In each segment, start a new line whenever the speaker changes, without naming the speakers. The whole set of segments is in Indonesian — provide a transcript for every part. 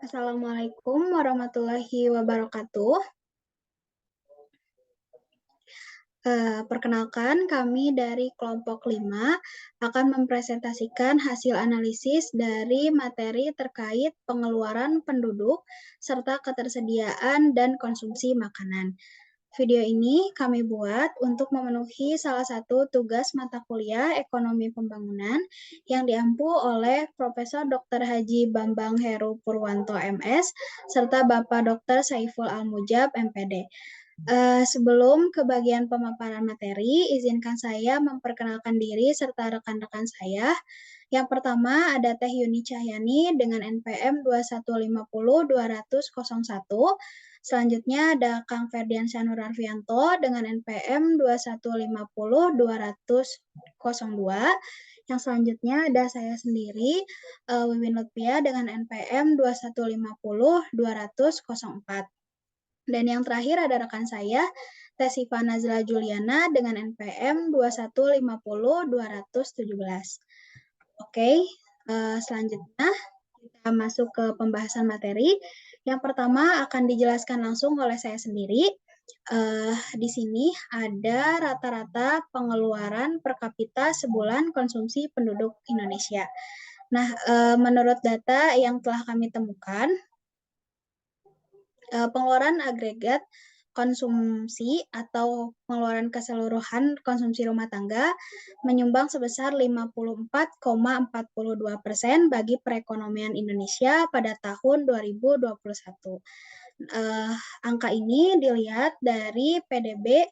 Assalamualaikum warahmatullahi wabarakatuh. Perkenalkan, kami dari kelompok 5 akan mempresentasikan hasil analisis dari materi terkait pengeluaran penduduk serta ketersediaan dan konsumsi makanan. Video ini kami buat untuk memenuhi salah satu tugas mata kuliah Ekonomi Pembangunan yang diampu oleh Profesor Dr. Haji Bambang Heru Purwanto MS serta Bapak Dr. Saiful Al-Mujab MPD. Sebelum ke bagian pemaparan materi, izinkan saya memperkenalkan diri serta rekan-rekan saya. Yang pertama ada Teh Yuni Cahyani dengan NPM 215020001. Selanjutnya ada Kang Ferdiansyah Nurarfianto dengan NPM 2150202. Yang selanjutnya ada saya sendiri, Wiwin Lutfia dengan NPM 2150204. Dan yang terakhir ada rekan saya, Tesiva Nazla Juliana dengan NPM 2150217. Oke, selanjutnya kita masuk ke pembahasan materi. Yang pertama akan dijelaskan langsung oleh saya sendiri. Di sini ada rata-rata pengeluaran per kapita sebulan konsumsi penduduk Indonesia. Nah, menurut data yang telah kami temukan, pengeluaran agregat konsumsi atau pengeluaran keseluruhan konsumsi rumah tangga menyumbang sebesar 54,42% bagi perekonomian Indonesia pada tahun 2021. Angka ini dilihat dari PDB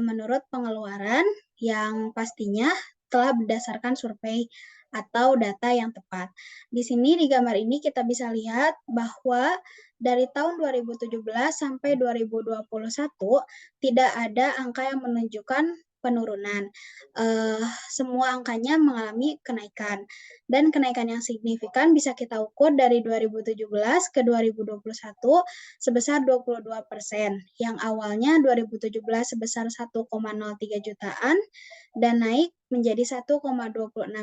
menurut pengeluaran yang pastinya telah berdasarkan survei atau data yang tepat. Di sini di gambar ini kita bisa lihat bahwa dari tahun 2017 sampai 2021 tidak ada angka yang menunjukkan penurunan. Semua angkanya mengalami kenaikan. Dan kenaikan yang signifikan bisa kita ukur dari 2017 ke 2021 sebesar 22%. Yang awalnya 2017 sebesar 1,03 jutaan dan naik menjadi 1,26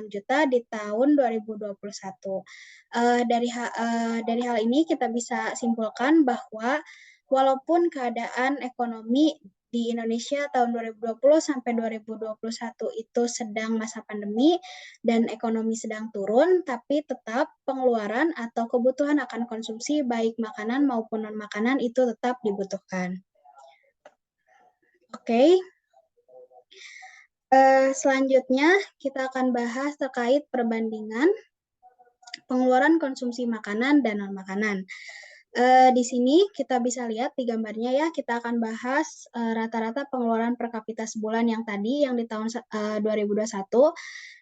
juta di tahun 2021. Dari hal ini kita bisa simpulkan bahwa walaupun keadaan ekonomi di Indonesia tahun 2020 sampai 2021 itu sedang masa pandemi dan ekonomi sedang turun, tapi tetap pengeluaran atau kebutuhan akan konsumsi baik makanan maupun non-makanan itu tetap dibutuhkan. Oke. Selanjutnya kita akan bahas terkait perbandingan pengeluaran konsumsi makanan dan non-makanan. Di sini kita bisa lihat di gambarnya ya, kita akan bahas rata-rata pengeluaran per kapita sebulan yang tadi, yang di tahun 2021,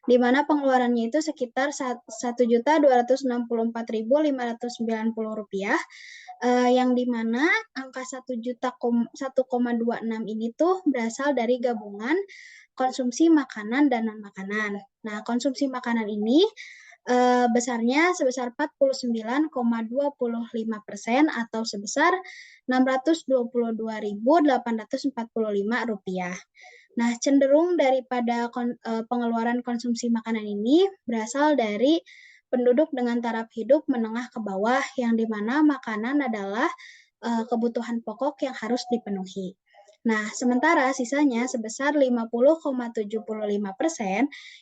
di mana pengeluarannya itu sekitar Rp1.264.590, yang di mana angka 1,26 ini tuh berasal dari gabungan konsumsi makanan dan non-makanan. Nah, konsumsi makanan ini besarnya sebesar 49,25% atau sebesar Rp622.845. Nah, cenderung daripada pengeluaran konsumsi makanan ini berasal dari penduduk dengan taraf hidup menengah ke bawah, yang dimana makanan adalah kebutuhan pokok yang harus dipenuhi. Nah, sementara sisanya sebesar 50,75%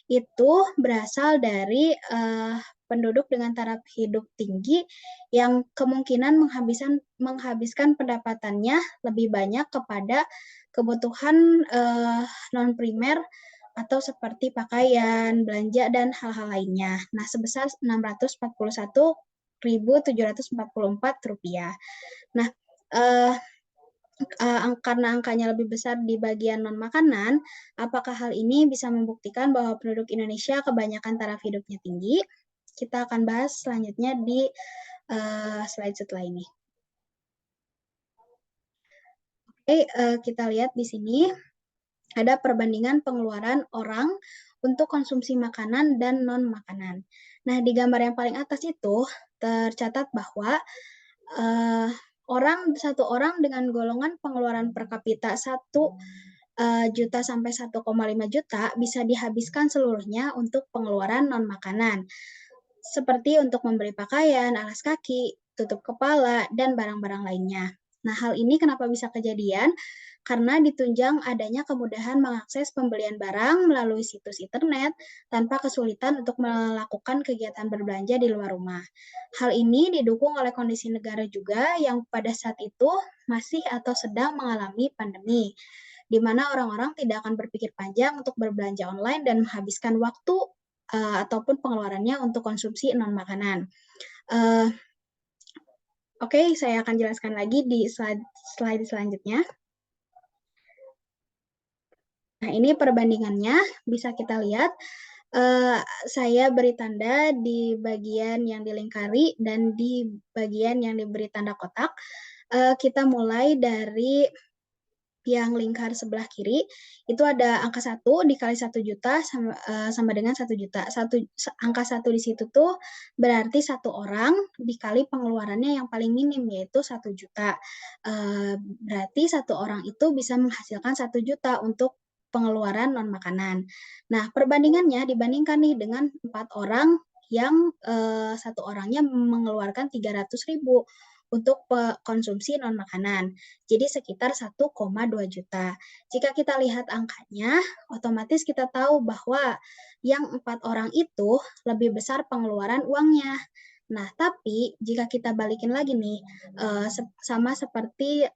itu berasal dari penduduk dengan taraf hidup tinggi yang kemungkinan menghabiskan pendapatannya lebih banyak kepada kebutuhan non-primer atau seperti pakaian, belanja, dan hal-hal lainnya. Nah, sebesar Rp641.744. Nah, karena angkanya lebih besar di bagian non-makanan, apakah hal ini bisa membuktikan bahwa penduduk Indonesia kebanyakan taraf hidupnya tinggi? Kita akan bahas selanjutnya di slide setelah ini. Oke, kita lihat di sini ada perbandingan pengeluaran orang untuk konsumsi makanan dan non-makanan. Nah, di gambar yang paling atas itu tercatat bahwa satu orang dengan golongan pengeluaran per kapita 1 juta sampai 1,5 juta bisa dihabiskan seluruhnya untuk pengeluaran non-makanan, seperti untuk membeli pakaian, alas kaki, tutup kepala, dan barang-barang lainnya. Nah, hal ini kenapa bisa kejadian? Karena ditunjang adanya kemudahan mengakses pembelian barang melalui situs internet tanpa kesulitan untuk melakukan kegiatan berbelanja di luar rumah. Hal ini didukung oleh kondisi negara juga yang pada saat itu masih atau sedang mengalami pandemi, di mana orang-orang tidak akan berpikir panjang untuk berbelanja online dan menghabiskan waktu ataupun pengeluarannya untuk konsumsi non-makanan. Uh, Oke, saya akan jelaskan lagi di slide selanjutnya. Nah, ini perbandingannya bisa kita lihat. Saya beri tanda di bagian yang dilingkari dan di bagian yang diberi tanda kotak. Kita mulai dari yang lingkar sebelah kiri, itu ada angka 1 dikali 1 juta sama dengan 1 juta. Angka 1 di situ tuh berarti 1 orang dikali pengeluarannya yang paling minim, yaitu 1 juta. Berarti 1 orang itu bisa menghasilkan 1 juta untuk pengeluaran non-makanan. Nah, perbandingannya dibandingkan nih dengan 4 orang yang 1 orangnya mengeluarkan 300.000 untuk konsumsi non-makanan. Jadi sekitar 1,2 juta. Jika kita lihat angkanya, otomatis kita tahu bahwa yang 4 orang itu lebih besar pengeluaran uangnya. Nah, tapi jika kita balikin lagi nih, sama seperti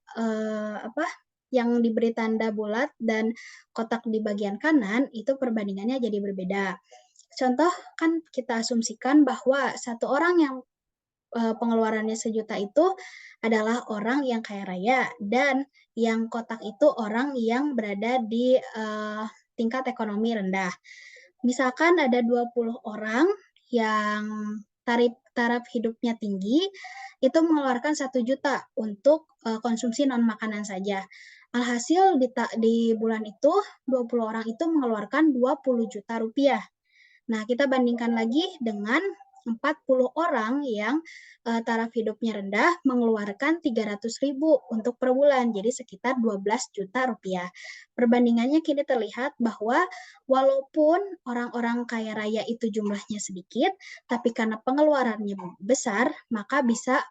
yang diberi tanda bulat dan kotak di bagian kanan, itu perbandingannya jadi berbeda. Contoh, kan kita asumsikan bahwa satu orang yang pengeluarannya sejuta itu adalah orang yang kaya raya dan yang kotak itu orang yang berada di tingkat ekonomi rendah. Misalkan ada 20 orang yang taraf hidupnya tinggi, itu mengeluarkan 1 juta untuk konsumsi non-makanan saja. Alhasil di bulan itu 20 orang itu mengeluarkan 20 juta rupiah. Nah, kita bandingkan lagi dengan 40 orang yang taraf hidupnya rendah mengeluarkan 300.000 untuk per bulan, jadi sekitar 12 juta rupiah. Perbandingannya kini terlihat bahwa walaupun orang-orang kaya raya itu jumlahnya sedikit, tapi karena pengeluarannya besar, maka bisa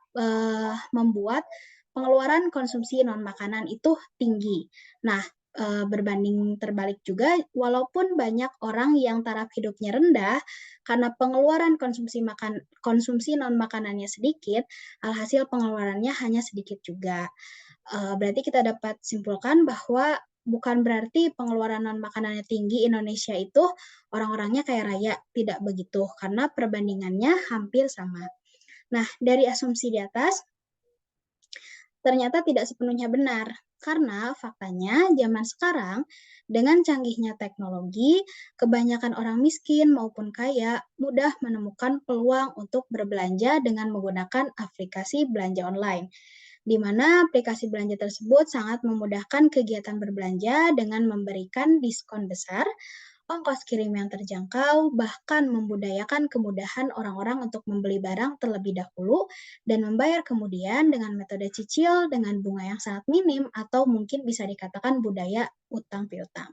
membuat pengeluaran konsumsi non-makanan itu tinggi. Nah, berbanding terbalik juga, walaupun banyak orang yang taraf hidupnya rendah, karena pengeluaran konsumsi non makanannya sedikit, alhasil pengeluarannya hanya sedikit juga. Berarti kita dapat simpulkan bahwa bukan berarti pengeluaran non makanannya tinggi Indonesia itu orang-orangnya kaya raya, tidak begitu, karena perbandingannya hampir sama. Nah, dari asumsi di atas, ternyata tidak sepenuhnya benar, karena faktanya zaman sekarang dengan canggihnya teknologi, kebanyakan orang miskin maupun kaya mudah menemukan peluang untuk berbelanja dengan menggunakan aplikasi belanja online, di mana aplikasi belanja tersebut sangat memudahkan kegiatan berbelanja dengan memberikan diskon besar, ongkos kirim yang terjangkau, bahkan membudayakan kemudahan orang-orang untuk membeli barang terlebih dahulu dan membayar kemudian dengan metode cicil dengan bunga yang sangat minim atau mungkin bisa dikatakan budaya utang piutang.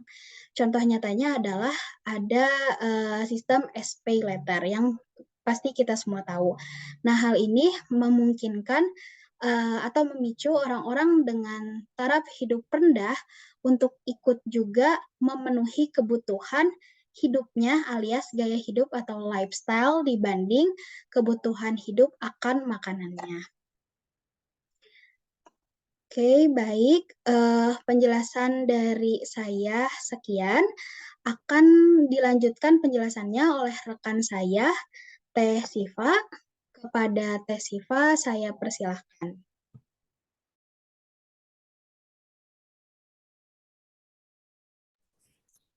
Contoh nyatanya adalah ada sistem pay later yang pasti kita semua tahu. Nah, hal ini memungkinkan atau memicu orang-orang dengan taraf hidup rendah untuk ikut juga memenuhi kebutuhan hidupnya alias gaya hidup atau lifestyle dibanding kebutuhan hidup akan makanannya. Oke, baik. Penjelasan dari saya sekian. Akan dilanjutkan penjelasannya oleh rekan saya, Teh Siva. Kepada Teh Siva, saya persilahkan.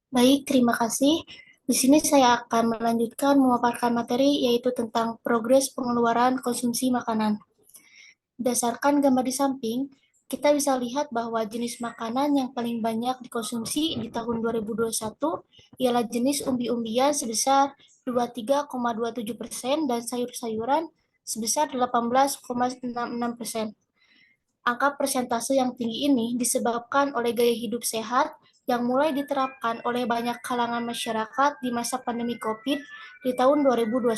Baik, terima kasih. Di sini saya akan melanjutkan memaparkan materi yaitu tentang progres pengeluaran konsumsi makanan. Berdasarkan gambar di samping, kita bisa lihat bahwa jenis makanan yang paling banyak dikonsumsi di tahun 2021 ialah jenis umbi-umbian sebesar 23,27% dan sayur-sayuran sebesar 18,66%. Angka persentase yang tinggi ini disebabkan oleh gaya hidup sehat yang mulai diterapkan oleh banyak kalangan masyarakat di masa pandemi COVID di tahun 2021.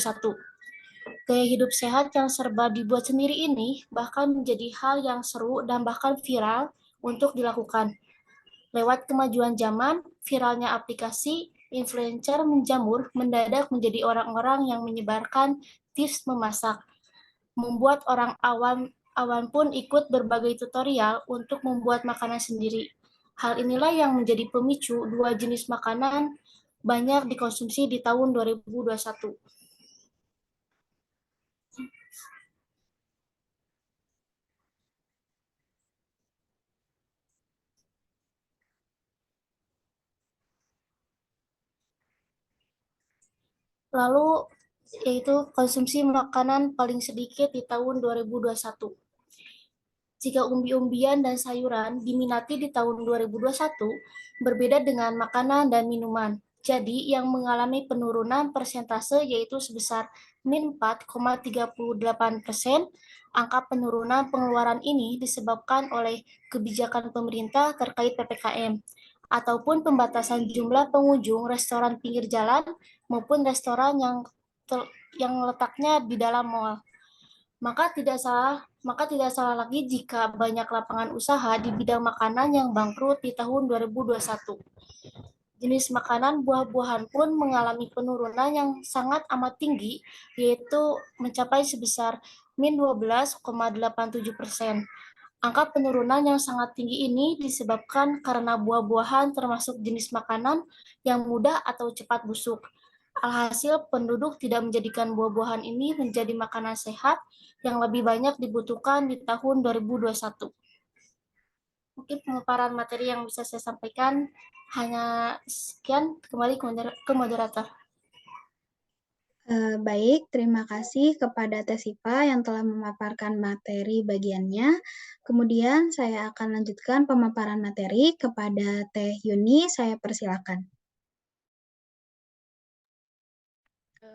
Gaya hidup sehat yang serba dibuat sendiri ini bahkan menjadi hal yang seru dan bahkan viral untuk dilakukan. Lewat kemajuan zaman, viralnya aplikasi, influencer menjamur mendadak menjadi orang-orang yang menyebarkan tips memasak, membuat orang awam awam pun ikut berbagai tutorial untuk membuat makanan sendiri. Hal inilah yang menjadi pemicu dua jenis makanan banyak dikonsumsi di tahun 2021. Lalu yaitu konsumsi makanan paling sedikit di tahun 2021. Jika umbi-umbian dan sayuran diminati di tahun 2021, berbeda dengan makanan dan minuman. Jadi, yang mengalami penurunan persentase yaitu sebesar min 4,38%. Angka penurunan pengeluaran ini disebabkan oleh kebijakan pemerintah terkait PPKM ataupun pembatasan jumlah pengunjung restoran pinggir jalan maupun restoran yang letaknya di dalam mall. Maka tidak salah lagi jika banyak lapangan usaha di bidang makanan yang bangkrut di tahun 2021. Jenis makanan buah-buahan pun mengalami penurunan yang sangat amat tinggi, yaitu mencapai sebesar min 12,87%. Angka penurunan yang sangat tinggi ini disebabkan karena buah-buahan termasuk jenis makanan yang mudah atau cepat busuk. Alhasil, penduduk tidak menjadikan buah-buahan ini menjadi makanan sehat yang lebih banyak dibutuhkan di tahun 2021. Mungkin pemaparan materi yang bisa saya sampaikan hanya sekian. Kembali ke moderator.
Baik, terima kasih kepada Tesipa yang telah memaparkan materi bagiannya. Kemudian saya akan lanjutkan pemaparan materi kepada Teh Yuni, saya persilakan.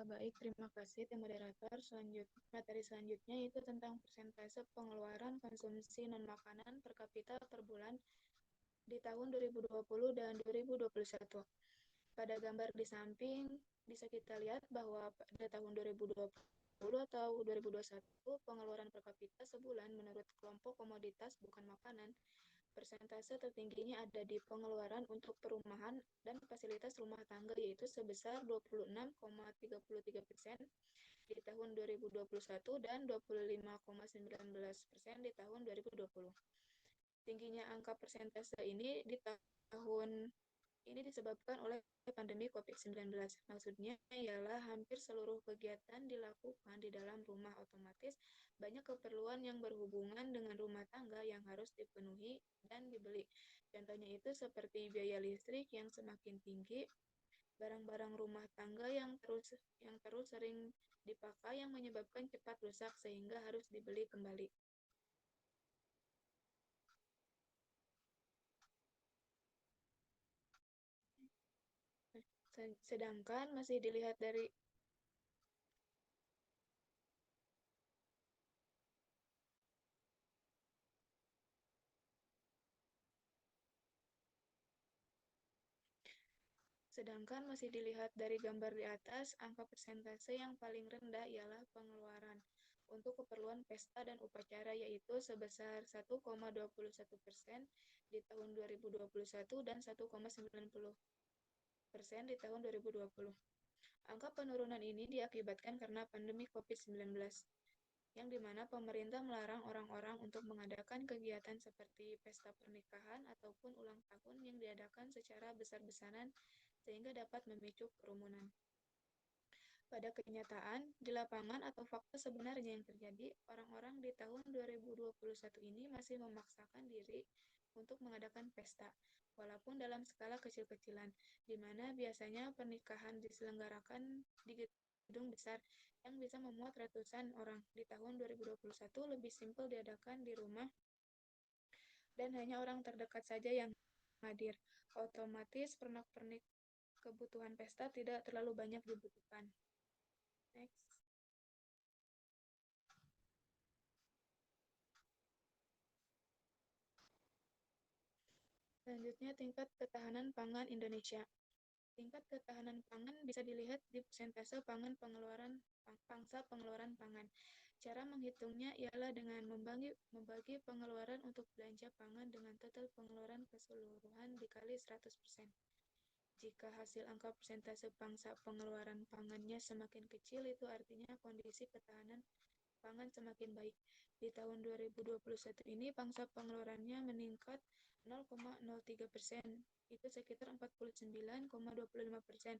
Baik, terima kasih Teh Moderator. Materi selanjutnya itu tentang persentase pengeluaran konsumsi non-makanan per kapita per bulan di tahun 2020 dan 2021. Pada gambar di samping bisa kita lihat bahwa pada tahun 2020 atau 2021 pengeluaran per kapita sebulan menurut kelompok komoditas bukan makanan, persentase tertingginya ada di pengeluaran untuk perumahan dan fasilitas rumah tangga yaitu sebesar 26,33% di tahun 2021 dan 25,19% di tahun 2020. Tingginya angka persentase ini di tahun ini disebabkan oleh pandemi COVID-19. Maksudnya ialah hampir seluruh kegiatan dilakukan di dalam rumah, otomatis banyak keperluan yang berhubungan dengan rumah tangga yang harus dipenuhi dan dibeli. Contohnya itu seperti biaya listrik yang semakin tinggi, barang-barang rumah tangga yang terus sering dipakai yang menyebabkan cepat rusak sehingga harus dibeli kembali. Sedangkan masih dilihat dari Sedangkan masih dilihat dari gambar di atas, angka persentase yang paling rendah ialah pengeluaran untuk keperluan pesta dan upacara yaitu sebesar 1,21% di tahun 2021 dan 1,90% di tahun 2020. Angka penurunan ini diakibatkan karena pandemi COVID-19, yang dimana pemerintah melarang orang-orang untuk mengadakan kegiatan seperti pesta pernikahan ataupun ulang tahun yang diadakan secara besar-besaran sehingga dapat memicu kerumunan. Pada kenyataan, di lapangan atau fakta sebenarnya yang terjadi, orang-orang di tahun 2021 ini masih memaksakan diri untuk mengadakan pesta, walaupun dalam skala kecil-kecilan, di mana biasanya pernikahan diselenggarakan di gedung besar yang bisa memuat ratusan orang. Di tahun 2021 lebih simpel diadakan di rumah dan hanya orang terdekat saja yang hadir. Otomatis pernak-pernik kebutuhan pesta tidak terlalu banyak dibutuhkan. Next. Selanjutnya, tingkat ketahanan pangan Indonesia. Tingkat ketahanan pangan bisa dilihat di persentase pangan pengeluaran pangsa pengeluaran pangan. Cara menghitungnya ialah dengan membagi pengeluaran untuk belanja pangan dengan total pengeluaran keseluruhan dikali 100%. Jika hasil angka persentase pangsa pengeluaran pangannya semakin kecil, itu artinya kondisi ketahanan pangan semakin baik. Di tahun 2021 ini, pangsa pengeluarannya meningkat 0,03%, itu sekitar 49,25%.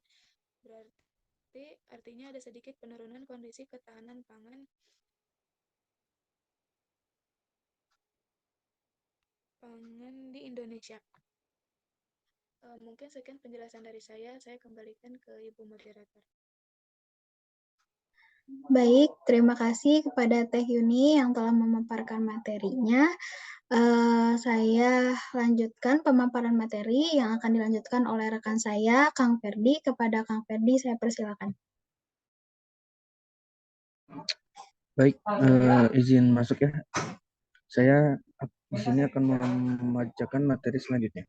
Berarti artinya ada sedikit penurunan kondisi ketahanan pangan di Indonesia. Mungkin sekian penjelasan dari saya kembalikan ke Ibu Moderator.
Baik, terima kasih kepada Teh Yuni yang telah memaparkan materinya. Saya lanjutkan pemaparan materi yang akan dilanjutkan oleh rekan saya, Kang Ferdi. Kepada Kang Ferdi, saya persilakan.
Baik, izin masuk ya. Saya di sini akan membacakan materi selanjutnya.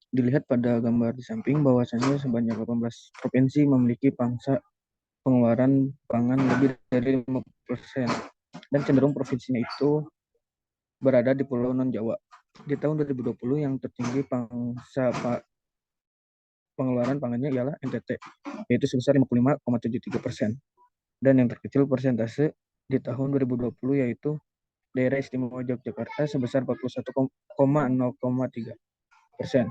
Dilihat pada gambar di samping bahwasanya sebanyak 18 provinsi memiliki pangsa pengeluaran pangan lebih dari 50% dan cenderung provinsinya itu berada di Pulau Non-Jawa. Di tahun 2020 yang tertinggi pangsa pengeluaran pangannya ialah NTT, yaitu sebesar 55,73%. Dan yang terkecil persentase di tahun 2020 yaitu Daerah Istimewa Yogyakarta sebesar 41,03%.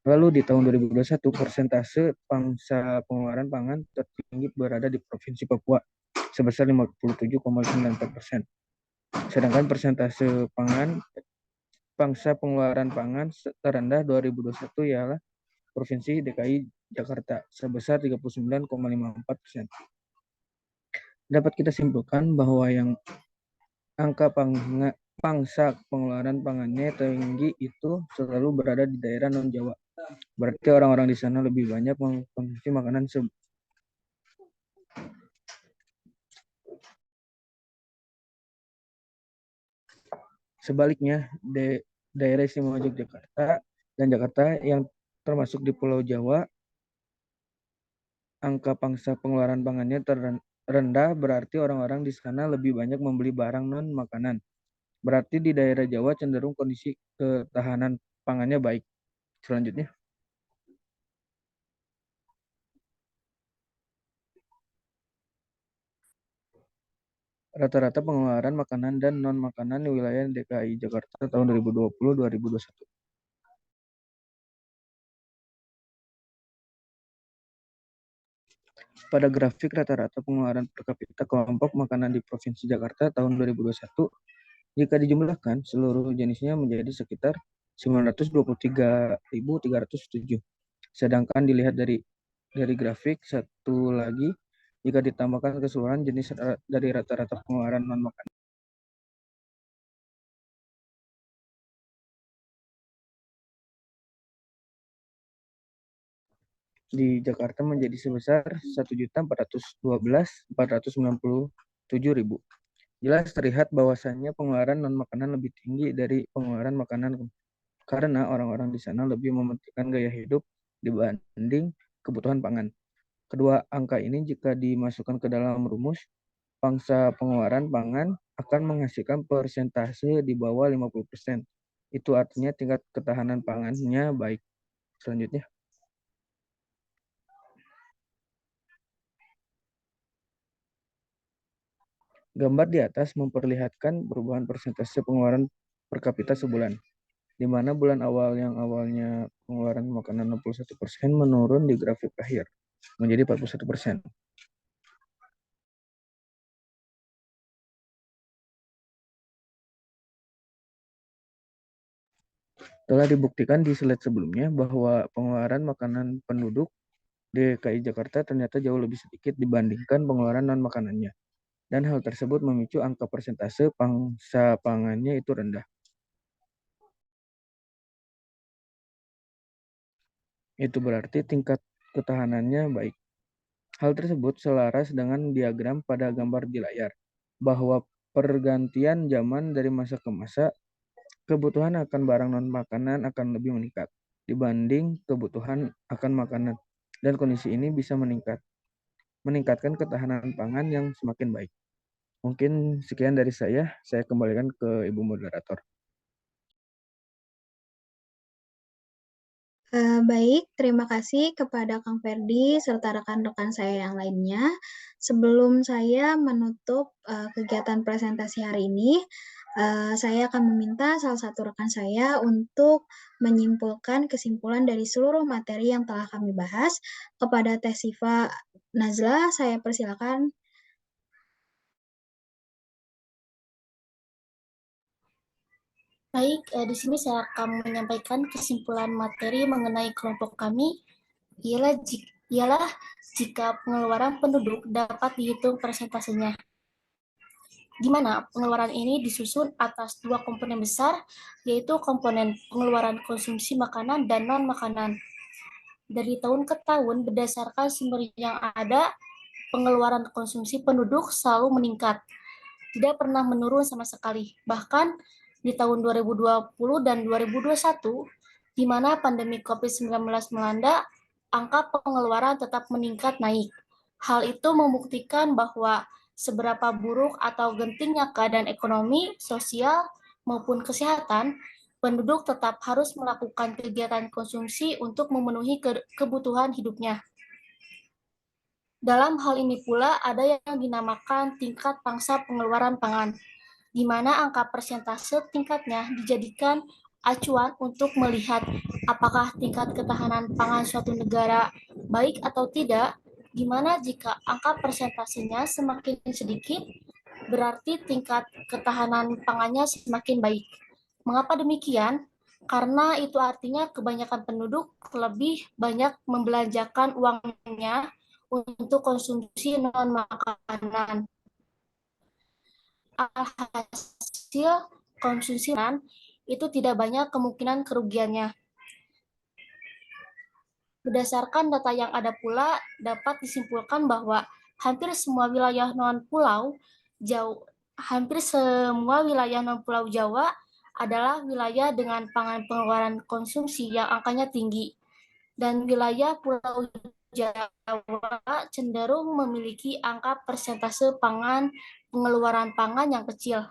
Lalu di tahun 2021 persentase pangsa pengeluaran pangan tertinggi berada di Provinsi Papua sebesar 57,94%. Sedangkan persentase pangsa pengeluaran pangan terendah 2021 ialah Provinsi DKI Jakarta sebesar 39,54%. Dapat kita simpulkan bahwa yang angka pangsa pengeluaran pangannya tinggi itu selalu berada di daerah non-Jawa. Berarti orang-orang di sana lebih banyak mengkonsumsi makanan sebaliknya daerah istimewa Yogyakarta dan Jakarta yang termasuk di Pulau Jawa, angka pangsa pengeluaran pangannya rendah, berarti orang-orang di sana lebih banyak membeli barang non makanan. Berarti di daerah Jawa cenderung kondisi ketahanan pangannya baik. Selanjutnya. Rata-rata pengeluaran makanan dan non-makanan di wilayah DKI Jakarta tahun 2020-2021. Pada grafik rata-rata pengeluaran per kapita kelompok makanan di Provinsi Jakarta tahun 2021, jika dijumlahkan seluruh jenisnya menjadi sekitar 923.307. Sedangkan dilihat dari grafik satu lagi, jika ditambahkan keseluruhan jenis dari rata-rata pengeluaran non-makanan di Jakarta menjadi sebesar 1.412.497.000. Jelas terlihat bahwasannya pengeluaran non-makanan lebih tinggi dari pengeluaran makanan karena orang-orang di sana lebih mementingkan gaya hidup dibanding kebutuhan pangan. Kedua angka ini jika dimasukkan ke dalam rumus, pangsa pengeluaran pangan akan menghasilkan persentase di bawah 50%. Itu artinya tingkat ketahanan pangannya baik. Selanjutnya. Gambar di atas memperlihatkan perubahan persentase pengeluaran per kapita sebulan, di mana bulan awal yang awalnya pengeluaran makanan 61% menurun di grafik akhir menjadi 41%. Telah dibuktikan di slide sebelumnya bahwa pengeluaran makanan penduduk DKI Jakarta ternyata jauh lebih sedikit dibandingkan pengeluaran non-makanannya. Dan hal tersebut memicu angka persentase pangsa pangannya itu rendah. Itu berarti tingkat ketahanannya baik. Hal tersebut selaras dengan diagram pada gambar di layar, bahwa pergantian zaman dari masa ke masa kebutuhan akan barang non-makanan akan lebih meningkat dibanding kebutuhan akan makanan. Dan kondisi ini bisa meningkatkan ketahanan pangan yang semakin baik. Mungkin sekian dari saya kembalikan ke Ibu Moderator.
Baik, terima kasih kepada Kang Ferdi serta rekan-rekan saya yang lainnya. Sebelum saya menutup kegiatan presentasi hari ini, saya akan meminta salah satu rekan saya untuk menyimpulkan kesimpulan dari seluruh materi yang telah kami bahas. Kepada Teh Siva Nazla, saya persilakan.
Baik, di sini saya akan menyampaikan kesimpulan materi mengenai kelompok kami, ialah jika pengeluaran penduduk dapat dihitung persentasenya, di mana pengeluaran ini disusun atas dua komponen besar, yaitu komponen pengeluaran konsumsi makanan dan non-makanan. Dari tahun ke tahun, berdasarkan sumber yang ada, pengeluaran konsumsi penduduk selalu meningkat, tidak pernah menurun sama sekali. Bahkan di tahun 2020 dan 2021, di mana pandemi COVID-19 melanda, angka pengeluaran tetap meningkat naik. Hal itu membuktikan bahwa seberapa buruk atau gentingnya keadaan ekonomi, sosial, maupun kesehatan, penduduk tetap harus melakukan kegiatan konsumsi untuk memenuhi kebutuhan hidupnya. Dalam hal ini pula ada yang dinamakan tingkat pangsa pengeluaran pangan, di mana angka persentase tingkatnya dijadikan acuan untuk melihat apakah tingkat ketahanan pangan suatu negara baik atau tidak, di mana jika angka persentasenya semakin sedikit, berarti tingkat ketahanan pangannya semakin baik. Mengapa demikian? Karena itu artinya kebanyakan penduduk lebih banyak membelanjakan uangnya untuk konsumsi non-makanan. Alhasil, konsumsi itu tidak banyak kemungkinan kerugiannya. Berdasarkan data yang ada pula, dapat disimpulkan bahwa hampir semua wilayah non-pulau Jawa adalah wilayah dengan pangan pengeluaran konsumsi yang angkanya tinggi. Dan wilayah Pulau Jawa cenderung memiliki angka persentase pengeluaran pangan yang kecil.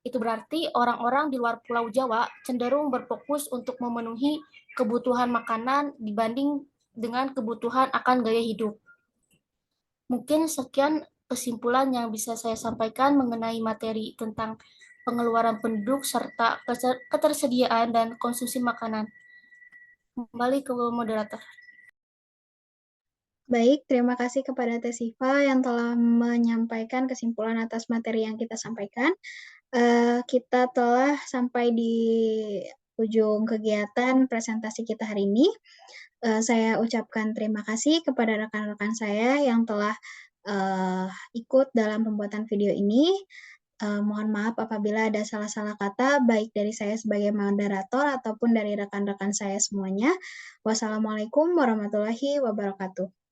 Itu berarti orang-orang di luar Pulau Jawa cenderung berfokus untuk memenuhi kebutuhan makanan dibanding dengan kebutuhan akan gaya hidup. Mungkin sekian kesimpulan yang bisa saya sampaikan mengenai materi tentang pengeluaran penduduk serta ketersediaan dan konsumsi makanan. Kembali ke moderator.
Baik, terima kasih kepada Teh Siva yang telah menyampaikan kesimpulan atas materi yang kita sampaikan. Kita telah sampai di ujung kegiatan presentasi kita hari ini. Saya ucapkan terima kasih kepada rekan-rekan saya yang telah ikut dalam pembuatan video ini. Mohon maaf apabila ada salah-salah kata, baik dari saya sebagai moderator ataupun dari rekan-rekan saya semuanya. Wassalamualaikum warahmatullahi wabarakatuh.